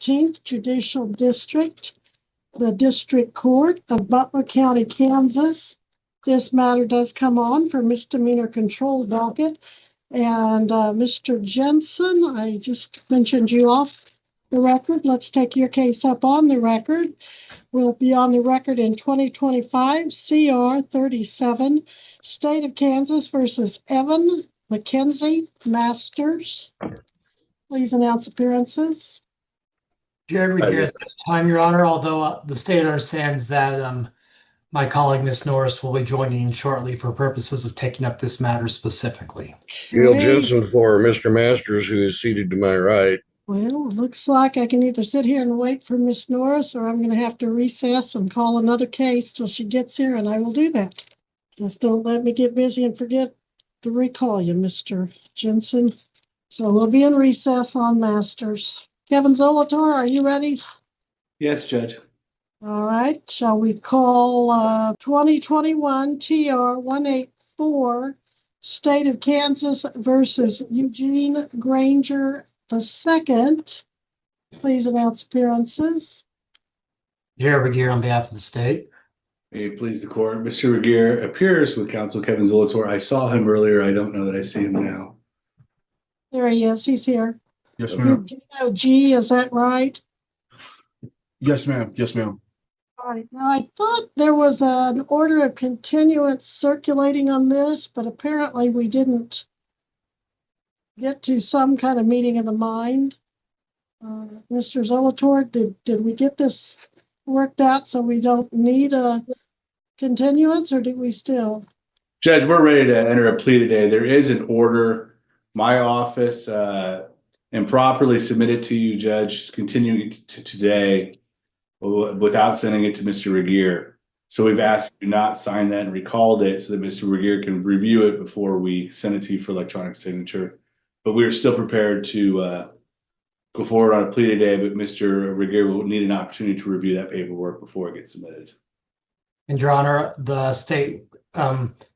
13th Judicial District, the District Court of Butler County, Kansas. This matter does come on for misdemeanor control docket. And Mr. Jensen, I just mentioned you off the record. Let's take your case up on the record. We'll be on the record in 2025 CR 37, State of Kansas versus Evan McKenzie Masters. Please announce appearances. Jared Regier at this time, Your Honor, although the state understands that my colleague, Ms. Norris, will be joining shortly for purposes of taking up this matter specifically. Gail Jensen for Mr. Masters, who is seated to my right. Well, looks like I can either sit here and wait for Miss Norris, or I'm going to have to recess and call another case till she gets here, and I will do that. Just don't let me get busy and forget to recall you, Mr. Jensen. So we'll be in recess on Masters. Kevin Zolator, are you ready? Yes, Judge. All right. Shall we call 2021 TR 184, State of Kansas versus Eugene Granger II. Please announce appearances. Jared Regier on behalf of the state. May it please the court. Mr. Regier appears with counsel Kevin Zolator. I saw him earlier. I don't know that I see him now. There he is. He's here. Yes, ma'am. Dino G, is that right? Yes, ma'am. Yes, ma'am. All right. Now, I thought there was an order of continuance circulating on this, but apparently we didn't get to some kind of meeting of the mind. Mr. Zolator, did we get this worked out so we don't need a continuance, or do we still? Judge, we're ready to enter a plea today. There is an order. My office improperly submitted to you, Judge, continuing to today without sending it to Mr. Regier. So we've asked you not sign that and recalled it so that Mr. Regier can review it before we send it to you for electronic signature. But we are still prepared to go forward on a plea today, but Mr. Regier will need an opportunity to review that paperwork before it gets submitted. And Your Honor, the state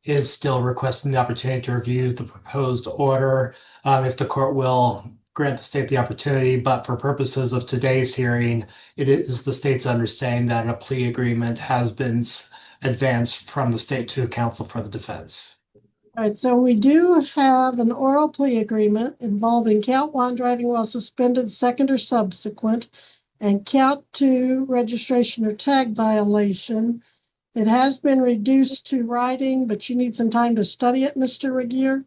is still requesting the opportunity to review the proposed order if the court will grant the state the opportunity. But for purposes of today's hearing, it is the state's understanding that a plea agreement has been advanced from the state to counsel for the defense. All right, so we do have an oral plea agreement involving count 1, driving while suspended, second or subsequent, and count 2, registration or tag violation. It has been reduced to writing, but you need some time to study it, Mr. Regier.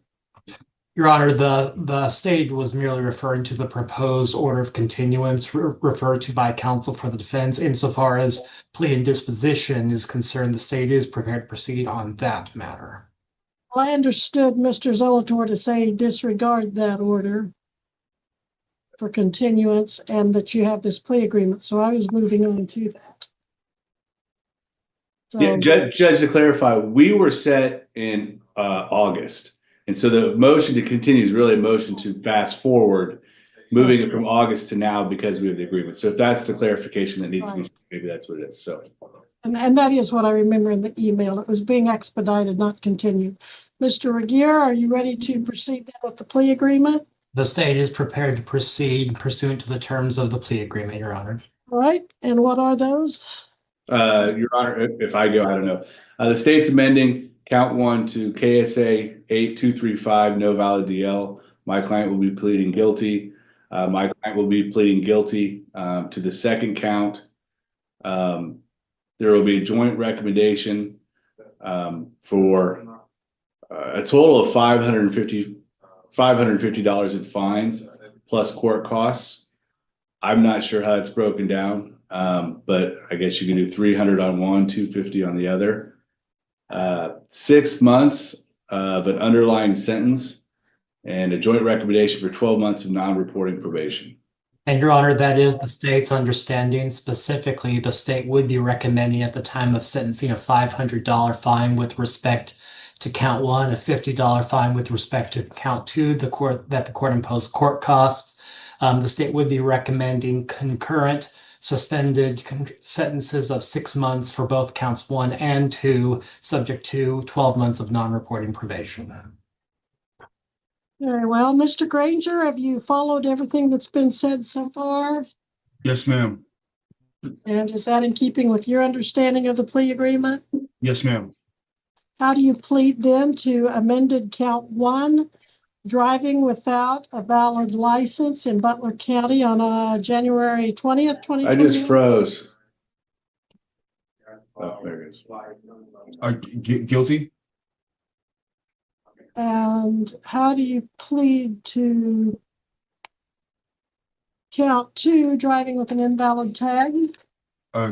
Your Honor, the state was merely referring to the proposed order of continuance referred to by counsel for the defense. Insofar as plea and disposition is concerned, the state is prepared to proceed on that matter. Well, I understood Mr. Zolator to say disregard that order for continuance and that you have this plea agreement. So I was moving on to that. So, Yeah, Judge, to clarify, we were set in August. And so the motion to continue is really a motion to fast forward, moving it from August to now because we have the agreement. So if that's the clarification that needs to be, maybe that's what it is. So, and that is what I remember in the email. It was being expedited, not continued. Mr. Regier, are you ready to proceed then with the plea agreement? The state is prepared to proceed pursuant to the terms of the plea agreement, Your Honor. All right. And what are those? Your Honor, if I go, I don't know. The state's amending count 1 to KSA 8235, no valid DL. My client will be pleading guilty. My client will be pleading guilty to the second count. There will be a joint recommendation for a total of $550 in fines plus court costs. I'm not sure how it's broken down, but I guess you can do 300 on one, 250 on the other. 6 months of an underlying sentence and a joint recommendation for 12 months of non-reporting probation. And Your Honor, that is the state's understanding. Specifically, the state would be recommending at the time of sentencing a $500 fine with respect to count 1, a $50 fine with respect to count 2, the court imposed court costs. The state would be recommending concurrent suspended sentences of 6 months for both counts 1 and 2, subject to 12 months of non-reporting probation. Very well. Mr. Granger, have you followed everything that's been said so far? Yes, ma'am. And is that in keeping with your understanding of the plea agreement? Yes, ma'am. How do you plead then to amended count 1, driving without a valid license in Butler County on January 20th, I 2021? just froze. Oh, there it is. Guilty? And how do you plead to count 2, driving with an invalid tag?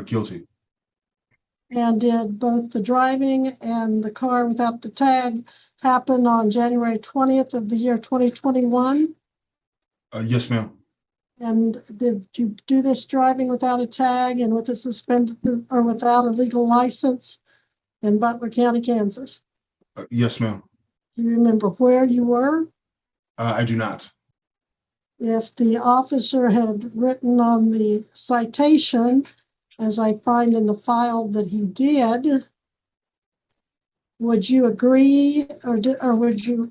Guilty. And did both the driving and the car without the tag happen on January 20th of the year 2021? Yes, ma'am. And did you do this driving without a tag and with a suspended or without a legal license in Butler County, Kansas? Yes, ma'am. Do you remember where you were? I do not. If the officer had written on the citation, as I find in the file that he did, would you agree or would it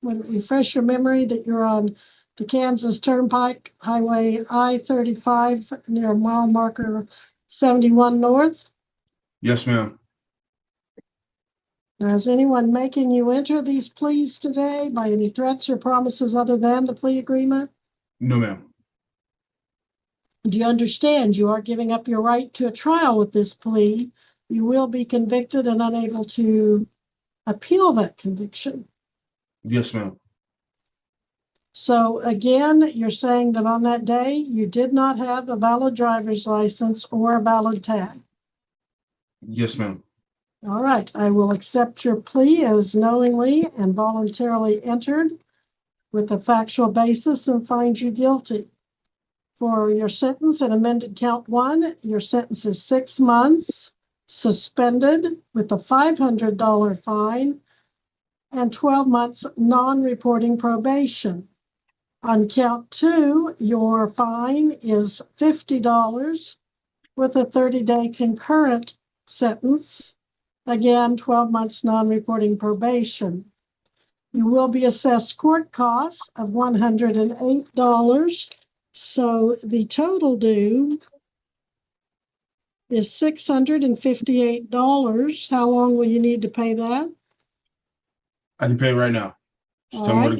refresh your memory that you're on the Kansas Turnpike Highway I-35 near mile marker 71 North? Yes, ma'am. Now, is anyone making you enter these pleas today by any threats or promises other than the plea agreement? No, ma'am. Do you understand you are giving up your right to a trial with this plea? You will be convicted and unable to appeal that conviction. Yes, ma'am. So again, you're saying that on that day, you did not have a valid driver's license or a valid tag. Yes, ma'am. All right, I will accept your plea as knowingly and voluntarily entered with a factual basis and find you guilty. For your sentence and amended count 1, your sentence is 6 months suspended with a $500 fine and 12 months non-reporting probation. On count 2, your fine is $50 with a 30-day concurrent sentence. Again, 12 months non-reporting probation. You will be assessed court costs of $108. So the total due is $658. How long will you need to pay that? I can pay it right now. Just tell me where to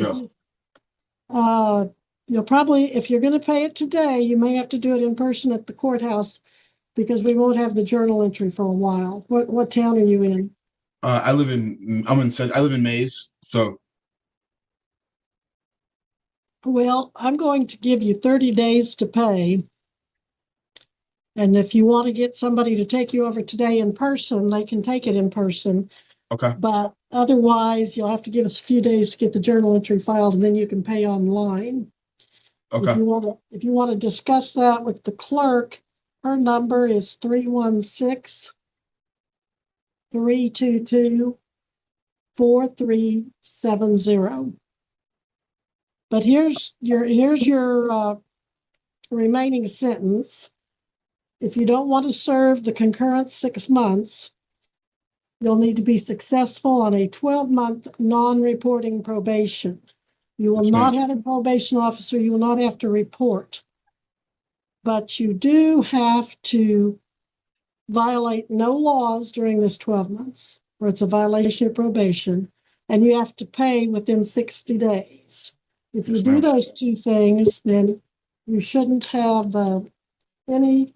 go. You'll probably, if you're going to pay it today, you may have to do it in person at the courthouse because we won't have the journal entry for a while. What town are you in? I live in Mays, so Well, I'm going to give you 30 days to pay. And if you want to get somebody to take you over today in person, they can take it in person. okay. But otherwise, you'll have to give us a few days to get the journal entry filed, and then you can pay online. Okay. If you want to discuss that with the clerk, her number is 316-322-4370. But here's your remaining sentence. If you don't want to serve the concurrent 6 months, you'll need to be successful on a 12-month non-reporting probation. You will Yes, not ma'am. have a probation officer. You will not have to report. But you do have to violate no laws during this 12 months, or it's a violation of probation, and you have to pay within 60 days. If you Yes, do ma'am. those two things, then you shouldn't have any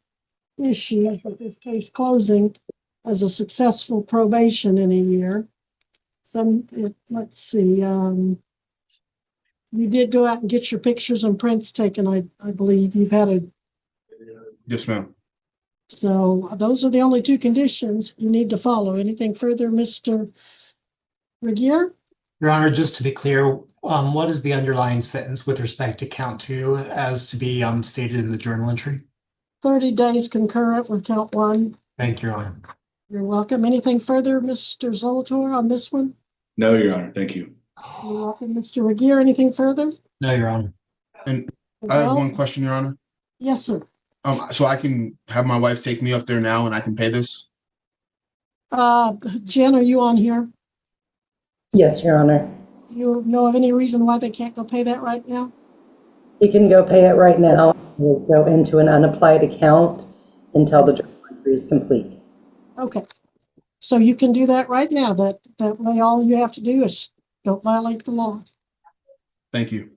issues with this case closing as a successful probation in a year. Let's see, you did go out and get your pictures and prints taken, I believe. You've had a, Yes, ma'am. so those are the only two conditions you need to follow. Anything further, Mr. Regier? Your Honor, just to be clear, what is the underlying sentence with respect to count 2 as to be stated in the journal entry? 30 days concurrent with count 1. Thank you, Your Honor. You're welcome. Anything further, Mr. Zolotor, on this one? No, Your Honor. Thank you. You're welcome, Mr. Regier. Anything further? No, Your Honor. And I have Well, one question, Your Honor. Yes, sir. So I can have my wife take me up there now and I can pay this? Jen, are you on here? Yes, Your Honor. Do you know of any reason why they can't go pay that right now? You can go pay it right now. will go into an unapplied account until the journal entry is complete. Okay. So you can do that right now. That way all you have to do is don't violate the law. Thank you.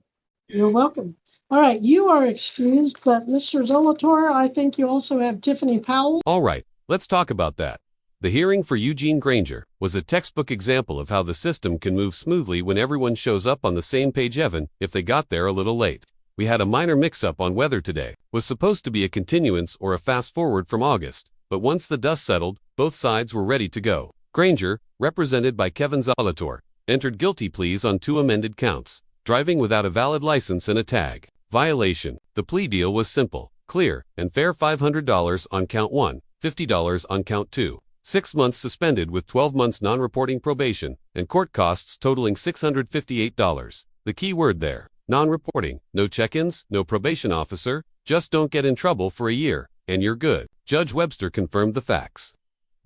You're welcome. All right, you are excused, but Mr. Zolator, I think you also have Tiffany Powell. All right, let's talk about that. The hearing for Eugene Granger was a textbook example of how the system can move smoothly when everyone shows up on the same page, even if they got there a little late. We had a minor mix-up on whether today was supposed to be a continuance or a fast-forward from August, but once the dust settled, both sides were ready to go. Granger, represented by Kevin Zolator, entered guilty pleas on 2 amended counts: driving without a valid license and a tag violation. The plea deal was simple, clear, and fair: $500 on count 1, $50 on count 2. 6 months suspended with 12 months non-reporting probation, and court costs totaling $658. The key word there: non-reporting. No check-ins, no probation officer, just don't get in trouble for a year, and you're good. Judge Webster confirmed the facts,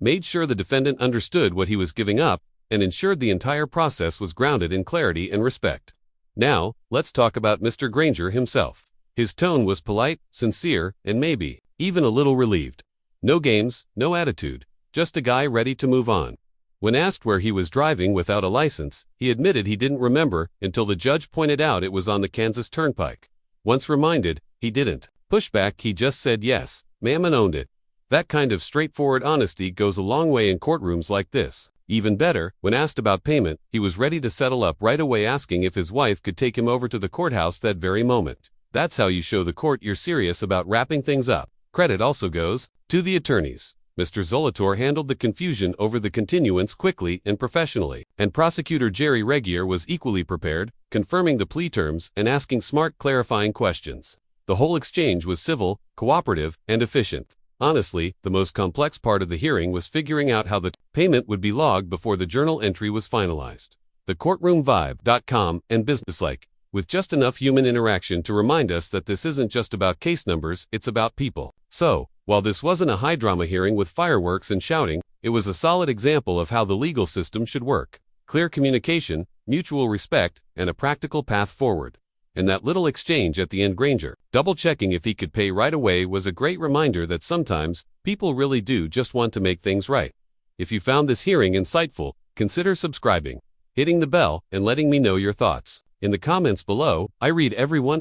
made sure the defendant understood what he was giving up, and ensured the entire process was grounded in clarity and respect. Now, let's talk about Mr. Granger himself. His tone was polite, sincere, and maybe even a little relieved. No games, no attitude, just a guy ready to move on. When asked where he was driving without a license, he admitted he didn't remember until the judge pointed out it was on the Kansas Turnpike. Once reminded, he didn't push back, he just said yes, ma'am, and owned it. That kind of straightforward honesty goes a long way in courtrooms like this. Even better, when asked about payment, he was ready to settle up right away, asking if his wife could take him over to the courthouse that very moment. That's how you show the court you're serious about wrapping things up. Credit also goes to the attorneys. Mr. Zolator handled the confusion over the continuance quickly and professionally, and prosecutor Jerry Regier was equally prepared, confirming the plea terms and asking smart, clarifying questions. The whole exchange was civil, cooperative, and efficient. Honestly, the most complex part of the hearing was figuring out how the payment would be logged before the journal entry was finalized. The courtroom vibe, calm and businesslike, with just enough human interaction to remind us that this isn't just about case numbers, it's about people. So, while this wasn't a high-drama hearing with fireworks and shouting, it was a solid example of how the legal system should work. Clear communication, mutual respect, and a practical path forward. And that little exchange at the end, Granger double-checking if he could pay right away, was a great reminder that sometimes people really do just want to make things right. If you found this hearing insightful, consider subscribing, hitting the bell, and letting me know your thoughts in the comments below. I read every one.